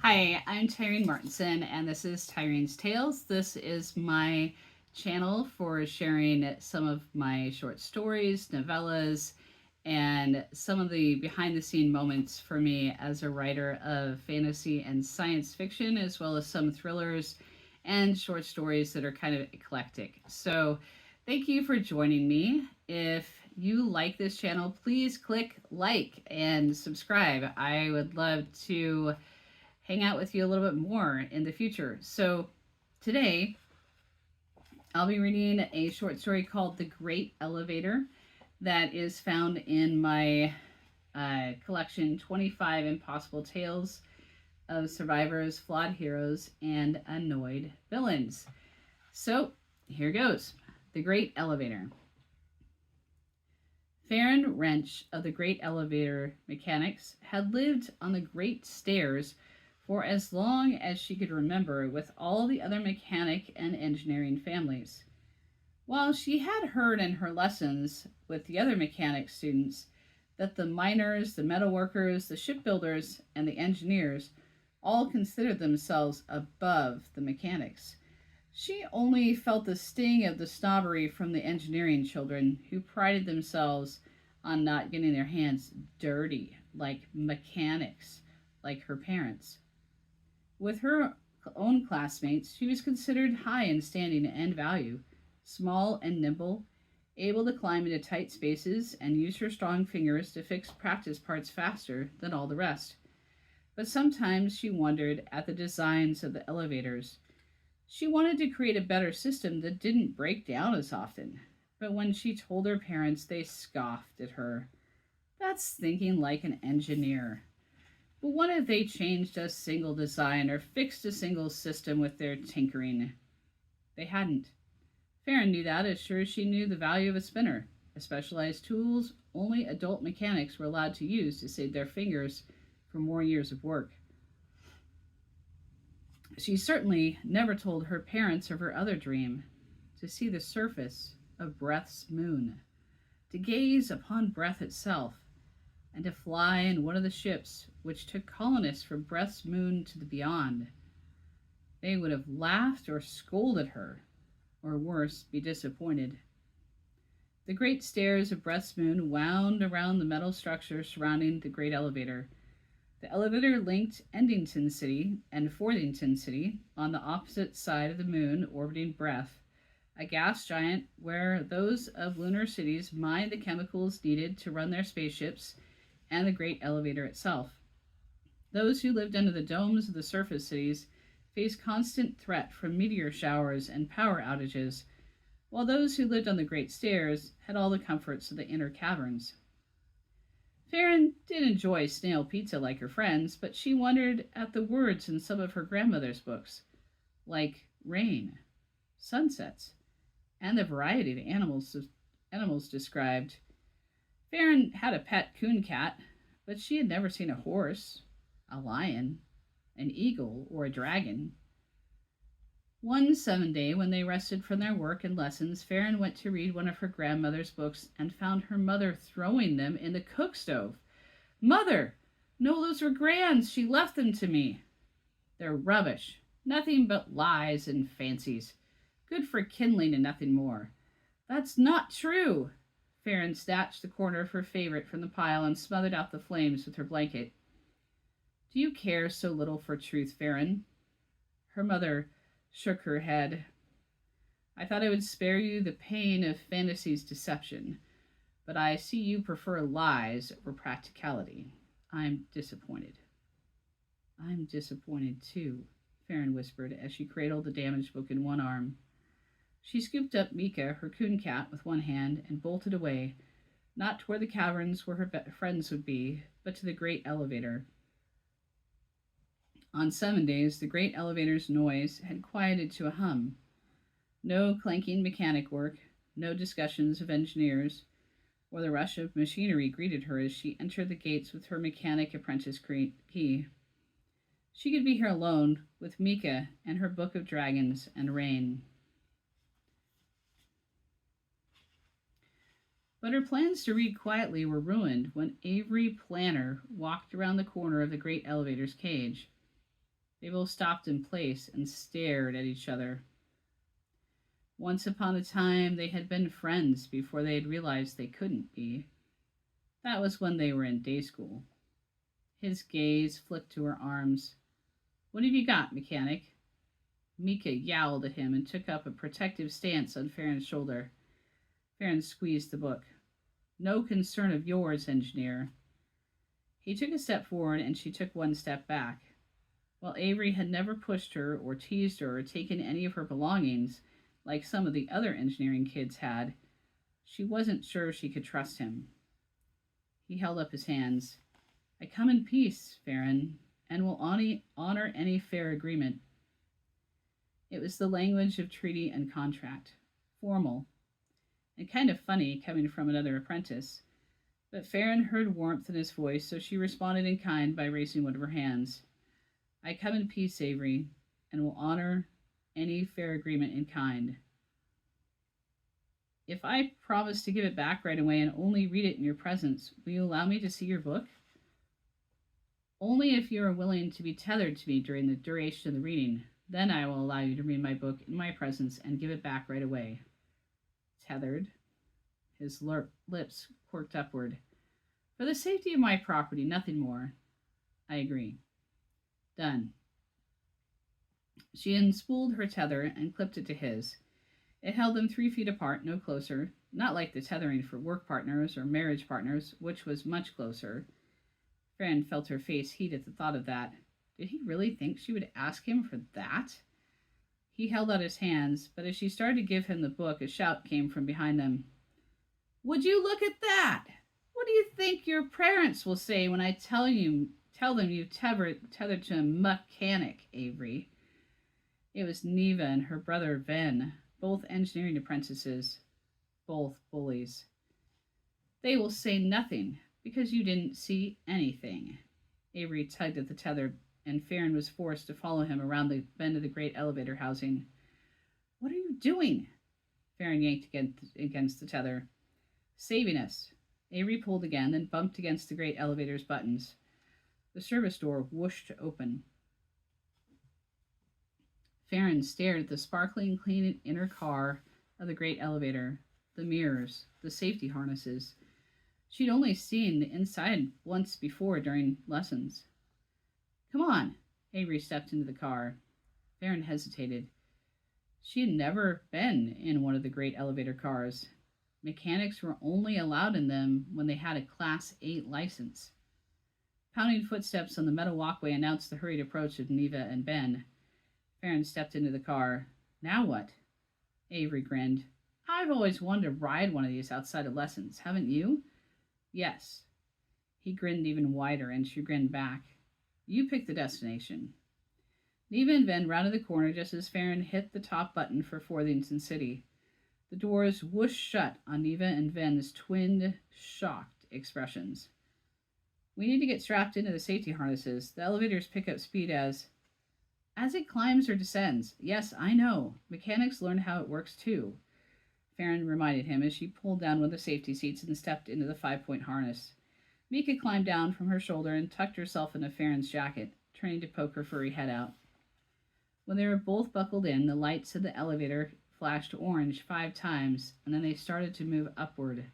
Hi, I'm Tyrene Martinson, and this is Tyrene's Tales. This is my channel for sharing some of my short stories, novellas, and some of the behind the scene moments for me as a writer of fantasy and science fiction, as well as some thrillers and short stories that are kind of eclectic. So, thank you for joining me. If you like this channel, please click like and subscribe. I would love to hang out with you a little bit more in the future. So today I'll be reading a short story called The Great Elevator that is found in my collection 25 Impossible Tales of Survivors, Flawed Heroes, and Annoyed Villains. So here goes. The Great Elevator. Farron Wrench of the Great Elevator Mechanics had lived on the Great Stairs for as long as she could remember with all the other mechanic and engineering families. While she had heard in her lessons with the other mechanic students that the miners, the metalworkers, the shipbuilders, and the engineers all considered themselves above the mechanics, she only felt the sting of the snobbery from the engineering children who prided themselves on not getting their hands dirty like mechanics, like her parents. With her own classmates, she was considered high in standing and value, small and nimble, able to climb into tight spaces and use her strong fingers to fix practice parts faster than all the rest. But sometimes she wondered at the designs of the elevators. She wanted to create a better system that didn't break down as often. But when she told her parents, they scoffed at her. That's thinking like an engineer. But what if they changed a single design or fixed a single system with their tinkering? They hadn't. Farron knew that as sure as she knew the value of a spinner, a specialized tools only adult mechanics were allowed to use to save their fingers for more years of work. She certainly never told her parents of her other dream, to see the surface of Breath's moon, to gaze upon Breath itself, and to fly in one of the ships which took colonists from Breath's moon to the beyond. They would have laughed or scolded her, or worse, be disappointed. The great stairs of Breath's moon wound around the metal structure surrounding the great elevator. The elevator linked Endington City and Forthington City on the opposite side of the moon orbiting Breath, a gas giant where those of lunar cities mined the chemicals needed to run their spaceships and the great elevator itself. Those who lived under the domes of the surface cities faced constant threat from meteor showers and power outages, while those who lived on the great stairs had all the comforts of the inner caverns. Farron did enjoy snail pizza like her friends, but she wondered at the words in some of her grandmother's books, like rain, sunsets, and the variety of animals described. Farron had a pet coon cat, but she had never seen a horse, a lion, an eagle, or a dragon. One Sunday, when they rested from their work and lessons, Farron went to read one of her grandmother's books and found her mother throwing them in the cook stove. "Mother! No, those were Gran's. She left them to me." "They're rubbish. Nothing but lies and fancies. Good for kindling and nothing more." "That's not true." Farron snatched the corner of her favorite from the pile and smothered out the flames with her blanket. "Do you care so little for truth, Farron?" Her mother shook her head. "I thought I would spare you the pain of fantasy's deception, but I see you prefer lies over practicality. I'm disappointed." "I'm disappointed, too," Farron whispered as she cradled the damaged book in one arm. She scooped up Mika, her coon cat, with one hand and bolted away, not toward the caverns where her friends would be, but to the great elevator. On some days, the great elevator's noise had quieted to a hum. No clanking mechanic work, no discussions of engineers, or the rush of machinery greeted her as she entered the gates with her mechanic apprentice key. She could be here alone with Mika and her book of dragons and rain. But her plans to read quietly were ruined when Avery Planner walked around the corner of the great elevator's cage. They both stopped in place and stared at each other. Once upon a time, they had been friends before they had realized they couldn't be. That was when they were in day school. His gaze flicked to her arms. What have you got, mechanic? Mika yowled at him and took up a protective stance on Farron's shoulder. Farron squeezed the book. No concern of yours, engineer. He took a step forward and she took one step back. While Avery had never pushed her or teased her or taken any of her belongings, like some of the other engineering kids had, she wasn't sure she could trust him. He held up his hands. I come in peace, Farron, and will honor any fair agreement. It was the language of treaty and contract, formal, and kind of funny coming from another apprentice. But Farron heard warmth in his voice, so she responded in kind by raising one of her hands. I come in peace, Avery, and will honor any fair agreement in kind. If I promise to give it back right away and only read it in your presence, will you allow me to see your book? Only if you are willing to be tethered to me during the duration of the reading. Then I will allow you to read my book in my presence and give it back right away. Tethered. His lips quirked upward. For the safety of my property, nothing more. I agree. Done. She unspooled her tether and clipped it to his. It held them 3 feet apart, no closer, not like the tethering for work partners or marriage partners, which was much closer. Fran felt her face heat at the thought of that. Did he really think she would ask him for that? He held out his hands, but as she started to give him the book, a shout came from behind them. Would you look at that? What do you think your parents will say when I tell them you tethered to a mechanic, Avery? It was Neva and her brother Ven, both engineering apprentices, both bullies. They will say nothing, because you didn't see anything. Avery tugged at the tether, and Farron was forced to follow him around the bend of the great elevator housing. What are you doing? Farron yanked against the tether. Saving us. Avery pulled again, then bumped against the great elevator's buttons. The service door whooshed open. Farron stared at the sparkling, clean inner car of the great elevator, the mirrors, the safety harnesses. She'd only seen the inside once before during lessons. Come on. Avery stepped into the car. Farron hesitated. She had never been in one of the great elevator cars. Mechanics were only allowed in them when they had a Class 8 license. Pounding footsteps on the metal walkway announced the hurried approach of Neva and Ben. Farron stepped into the car. Now what? Avery grinned. I've always wanted to ride one of these outside of lessons, haven't you? Yes. He grinned even wider, and she grinned back. You pick the destination. Neva and Ben rounded the corner just as Farron hit the top button for Forthington City. The doors whooshed shut on Neva and Ven's twinned, shocked expressions. We need to get strapped into the safety harnesses. The elevators pick up speed as it climbs or descends. Yes, I know. Mechanics learn how it works too. Farron reminded him as she pulled down one of the safety seats and stepped into the 5-point harness. Mika climbed down from her shoulder and tucked herself into Farron's jacket, turning to poke her furry head out. When they were both buckled in, the lights of the elevator flashed orange 5 times, and then they started to move upward.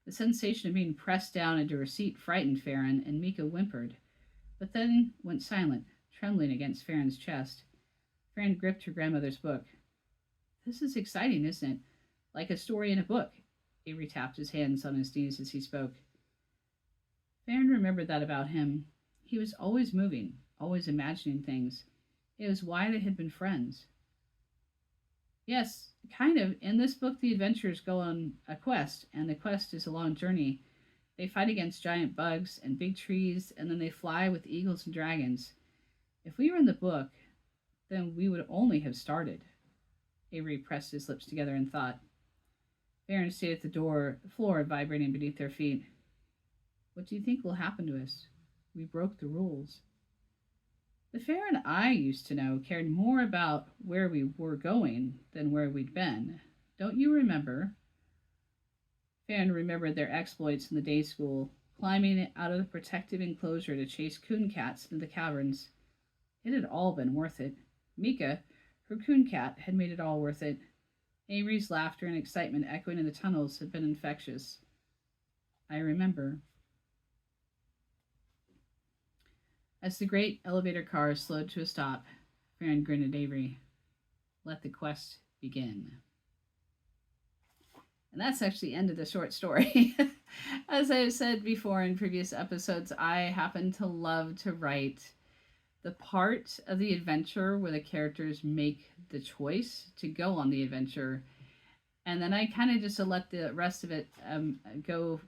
The sensation of being pressed down into her seat frightened Farron, and Mika whimpered, but then went silent, trembling against Farron's chest. Farron gripped her grandmother's book. This is exciting, isn't it? Like a story in a book. Avery tapped his hands on his knees as he spoke. Farron remembered that about him. He was always moving, always imagining things. It was why they had been friends. Yes, kind of. In this book, the adventurers go on a quest, and the quest is a long journey. They fight against giant bugs and big trees, and then they fly with eagles and dragons. If we were in the book, then we would only have started. Avery pressed his lips together in thought. Farron stayed at the floor vibrating beneath their feet. What do you think will happen to us? We broke the rules. The Farron I used to know cared more about where we were going than where we'd been. Don't you remember? Farron remembered their exploits in the day school, climbing out of the protective enclosure to chase coon cats into the caverns. It had all been worth it. Mika, her coon cat, had made it all worth it. Avery's laughter and excitement echoing in the tunnels had been infectious. I remember. As the great elevator car slowed to a stop, Farron grinned at Avery. Let the quest begin. And that's actually the end of the short story. As I've said before in previous episodes, I happen to love to write the part of the adventure where the characters make the choice to go on the adventure. And then I kind of just let the rest of it go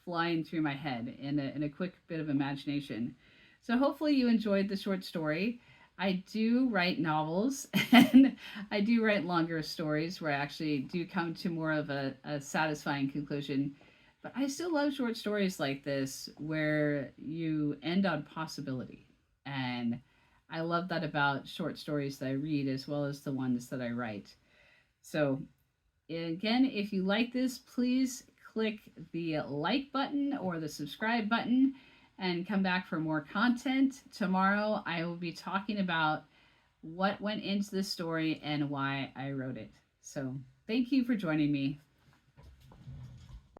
flying through my head in a quick bit of imagination. So hopefully you enjoyed the short story. I do write novels and I do write longer stories where I actually do come to more of a satisfying conclusion. But I still love short stories like this where you end on possibility. And I love that about short stories that I read as well as the ones that I write. So, again, if you like this, please click the like button or the subscribe button and come back for more content. Tomorrow, I will be talking about what went into this story and why I wrote it. So, thank you for joining me.